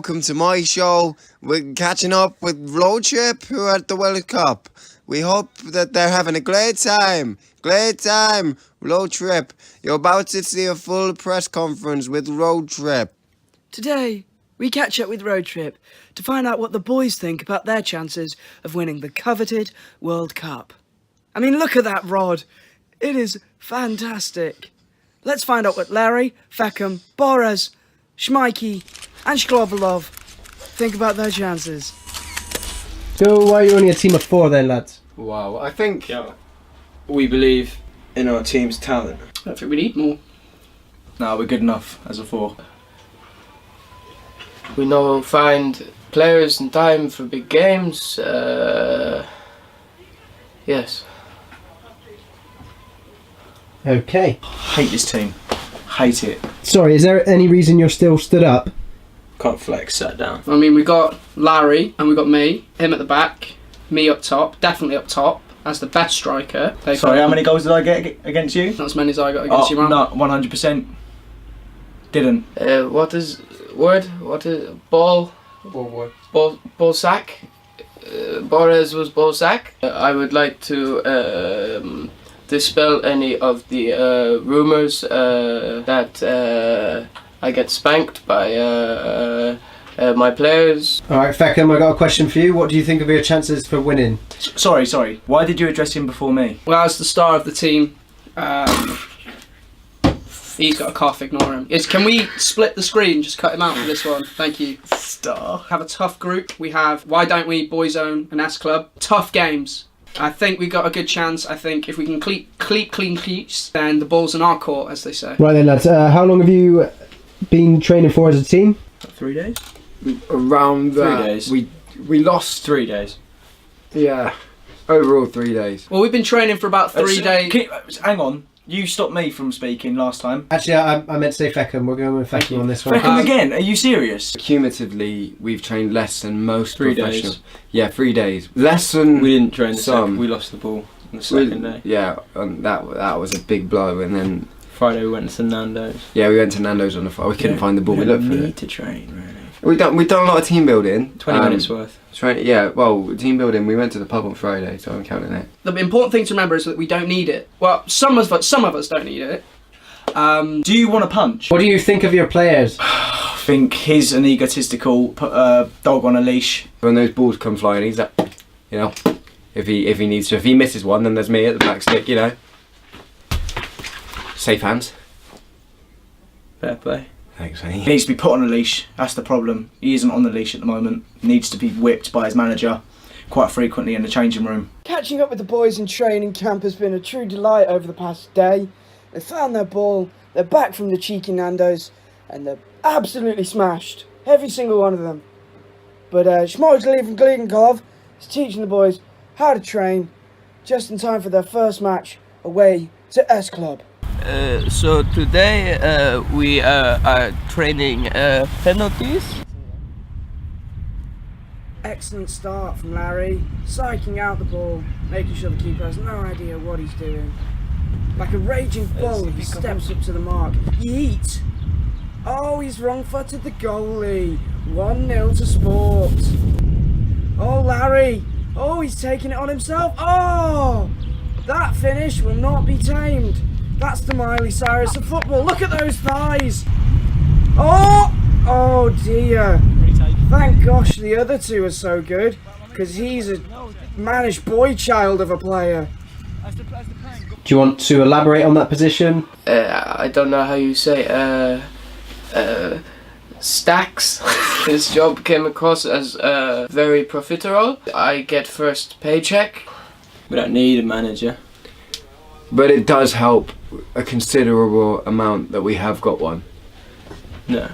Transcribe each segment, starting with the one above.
welcome to my show. We're catching up with Roadtrip, who are at the World Cup. We hope that they're having a great time. Great time, Roadtrip. You're about to see a full press conference with Roadtrip. Today, we catch up with Roadtrip to find out what the boys think about their chances of winning the coveted World Cup. I mean, look at that rod. It is fantastic. Let's find out what Larry, Feckham, Boris, Schmeike and Shklovalov think about their chances. So why are you only a team of 4 then, lads? Wow, I think we believe in our team's talent. I don't think we need more. No, we're good enough as a 4. We now find players in time for big games. Yes. Okay. Hate this team. Hate it. Sorry, is there any reason you're still stood up? Can't flex, sat down. I mean, we got Larry and we got me, him at the back, me up top, definitely up top, as the best striker. Sorry, how many goals did I get against you? Not as many as I got against you, man. No, 100%. Didn't. What is word? What is ball? Ball sack. Boris was ball sack. I would like to dispel any of the rumors that I get spanked by my players. Alright, Feckham, I got a question for you. What do you think of your chances for winning? Sorry. Why did you address him before me? Well, as the star of the team, he's got a cough, ignore him. Can we split the screen, just cut him out for this one? Thank you. Star. Have a tough group. We have Why Don't We, Boyzone and S Club. Tough games. I think we got a good chance. I think if we can keep clean sheets, then the ball's in our court, as they say. Right then, lads, how long have you been training for as a team? 3 days? around 3 days. We lost 3 days. Yeah, overall 3 days. Well, we've been training for about 3 days. Hang on. You stopped me from speaking last time. Actually, I meant to say Feckham. We're going with Feckham on this one. Feckham again? Are you serious? Cumulatively, we've trained less than most 3 professionals. days. Yeah, 3 days. Less than We didn't train the some. second. We lost the ball on the second day. Yeah, and that was a big blow. And then Friday we went to Nando's. yeah, we went to Nando's on the Friday. We couldn't find the ball. We looked for need it. to train, really. We've done a lot of team building. 20 minutes worth. Team building. We went to the pub on Friday, so I'm counting it. The important thing to remember is that we don't need it. Well, some of us don't need it. Do you want a punch? What do you think of your players? I think he's an egotistical dog on a leash. When those balls come flying, he's like, you know, if he needs to. If he misses one, then there's me at the back stick. You know, safe hands. Fair play. Thanks, He mate. needs to be put on a leash. That's the problem. He isn't on the leash at the moment. Needs to be whipped by his manager quite frequently in the changing room. Catching up with the boys in training camp has been a true delight over the past day. They found their ball, they're back from the cheeky Nando's, and they're absolutely smashed. Every single one of them. But Schmeike from Glegenkov is teaching the boys how to train just in time for their first match away to S Club. So today we are training penalties. Excellent start from Larry, psyching out the ball, making sure the keeper has no idea what he's doing. Like a raging bull, he steps up to the mark. Yeet! Oh, he's wrong-footed the goalie. 1-0 to Sport. Oh, Larry! Oh, he's taking it on himself. Oh! That finish will not be tamed. That's the Miley Cyrus of football. Look at those thighs. Oh! Oh dear. Thank gosh the other two are so good, because he's a mannish boy child of a player. Do you want to elaborate on that position? I don't know how you say stacks. His job came across as very profitable. I get first paycheck. We don't need a manager. But it does help a considerable amount that we have got one. No.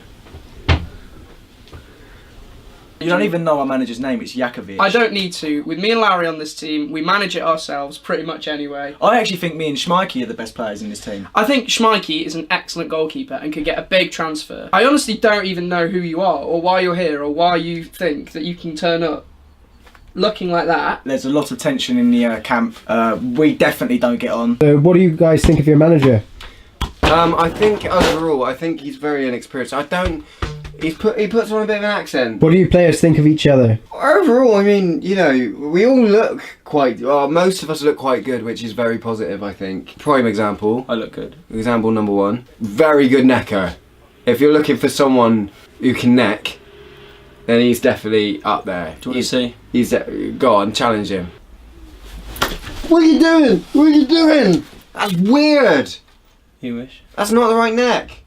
You don't even know our manager's name, it's Yakovic. I don't need to. With me and Larry on this team, we manage it ourselves pretty much anyway. I actually think me and Schmeike are the best players in this team. I think Schmeike is an excellent goalkeeper and could get a big transfer. I honestly don't even know who you are or why you're here or why you think that you can turn up looking like that. There's a lot of tension in the camp. We definitely don't get on. What do you guys think of your manager? I think overall, I think he's very inexperienced. He puts on a bit of an accent. What do you players think of each other? Overall, I mean, you know, we all look quite. Well, most of us look quite good, which is very positive, I think. Prime example. I look good. Example number 1. Very good necker. If you're looking for someone who can neck, then he's definitely up there. Do you want to see? He's go on, challenge him. What are you doing? What are you doing? That's weird. You wish. That's not the right neck.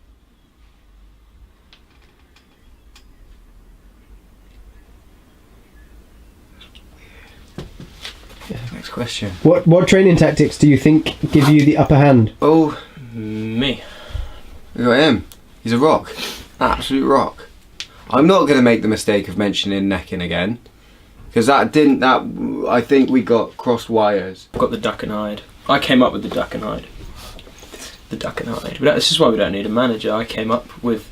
Next question. What training tactics do you think give you the upper hand? Oh, Me. we got him. He's a rock. Absolute rock. I'm not going to make the mistake of mentioning necking again. Because I think we got crossed wires. I've got the duck and hide. I came up with the duck and hide. The duck and hide. This is why we don't need a manager. I came up with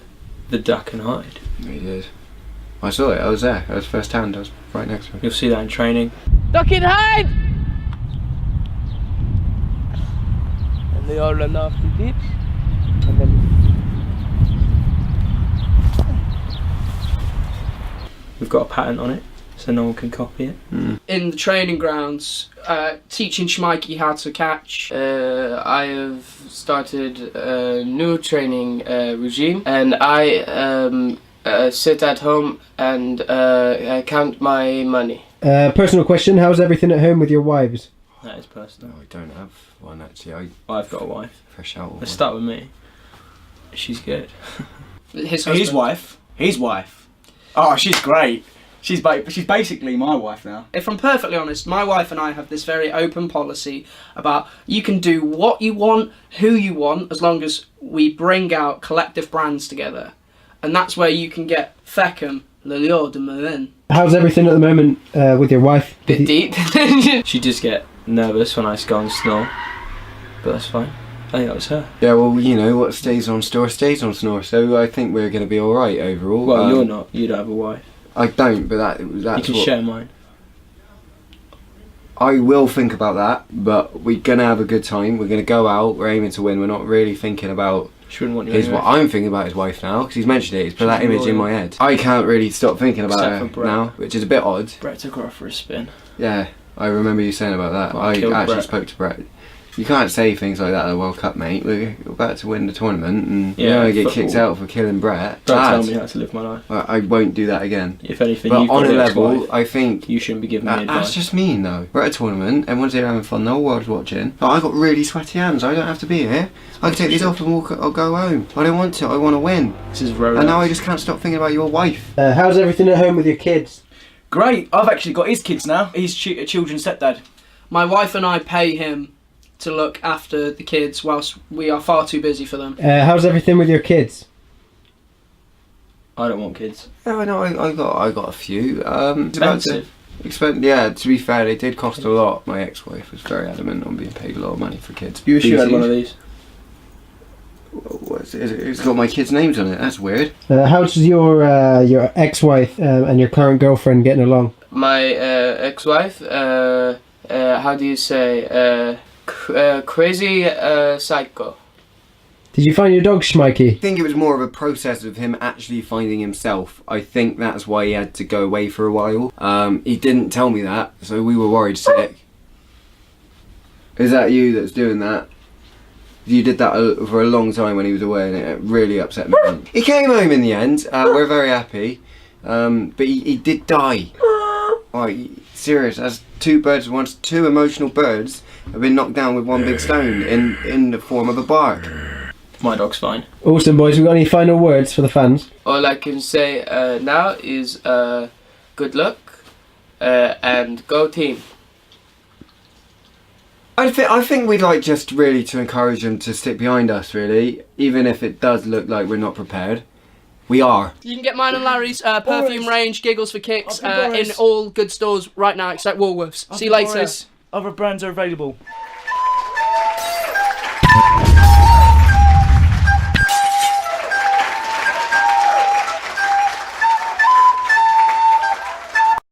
the duck and hide. He did. I saw it. I was there. I was first hand. I was right next to him. You'll see that in training. Duck and hide! And they all run off the beach. And then We've got a pattern on it, so no one can copy it. In the training grounds, teaching Schmikey how to catch. I have started a new training regime, and I sit at home and count my money. Personal question, how's everything at home with your wives? That is personal. No, I don't have one actually. I've got a wife. Fresh out. Let's start with me. She's good. His wife. His wife. Oh, she's great. She's basically my wife now. If I'm perfectly honest, my wife and I have this very open policy about you can do what you want, who you want, as long as we bring out collective brands together. And that's where you can get Feckham, Liliot de Melin. How's everything at the moment with your wife? Bit deep. She just get nervous when I go and snore, but that's fine. I think that was her. Yeah, well, you know, what stays on store stays on snore, so I think we're going to be alright overall. Well, you're not. You don't have a wife. I don't, but that's You can share mine. I will think about that, but we're going to have a good time. We're going to go out, we're aiming to win. We're not really thinking about She wouldn't want you his anyway. I'm thinking about his wife now, because he's mentioned it. He's put that image in my head. I can't really stop thinking about Except her for Brett. now, which is a bit odd. Brett took her off for a spin. Yeah, I remember you saying about that. I I killed actually Brett. spoke to Brett. You can't say things like that at the World Cup, mate. We're about to win the tournament, and Yeah, you're going to get football. kicked out for killing Brett. Don't Bad. tell me how to live my life. I won't do that again. If anything, But you've on got a the level, ex-wife. I think You shouldn't be giving me that's advice. just mean, though. We're at a tournament, everyone's here having fun, the whole world's watching. Like, I got really sweaty hands, I don't have to be here. I can take these off and walk. I'll go home. I don't want to, I want to win. This is road. And now I just can't stop thinking about your wife. How's everything at home with your kids? Great. I've actually got his kids now. He's a children's stepdad. My wife and I pay him to look after the kids whilst we are far too busy for them. How's everything with your kids? I don't want kids. Yeah, I know. I got a few. It's about to- Expensive. Yeah, to be fair, they did cost a lot. My ex-wife was very adamant on being paid a lot of money for kids. You wish you had one of these. It's got my kids' names on it. That's weird. How's your ex-wife and your current girlfriend getting along? My ex-wife, how do you say, crazy psycho. Did you find your dog Schmikey? I think it was more of a process of him actually finding himself. I think that's why he had to go away for a while. He didn't tell me that, so we were worried sick. Is that you that's doing that? You did that for a long time when he was away, and it really upset me. He came home in the end. We're very happy, but he did die. Like, serious. As two emotional birds have been knocked down with one big stone in the form of a bark. My dog's fine. Awesome, boys. We got any final words for the fans? All I can say now is good luck and go team. I think we'd like just really to encourage them to stick behind us, really, even if it does look like we're not prepared. We are. You can get mine and Larry's perfume range, Giggles for Kicks, I'll be in Boris. all good stores right now except Woolworths. See you later. Other brands are available.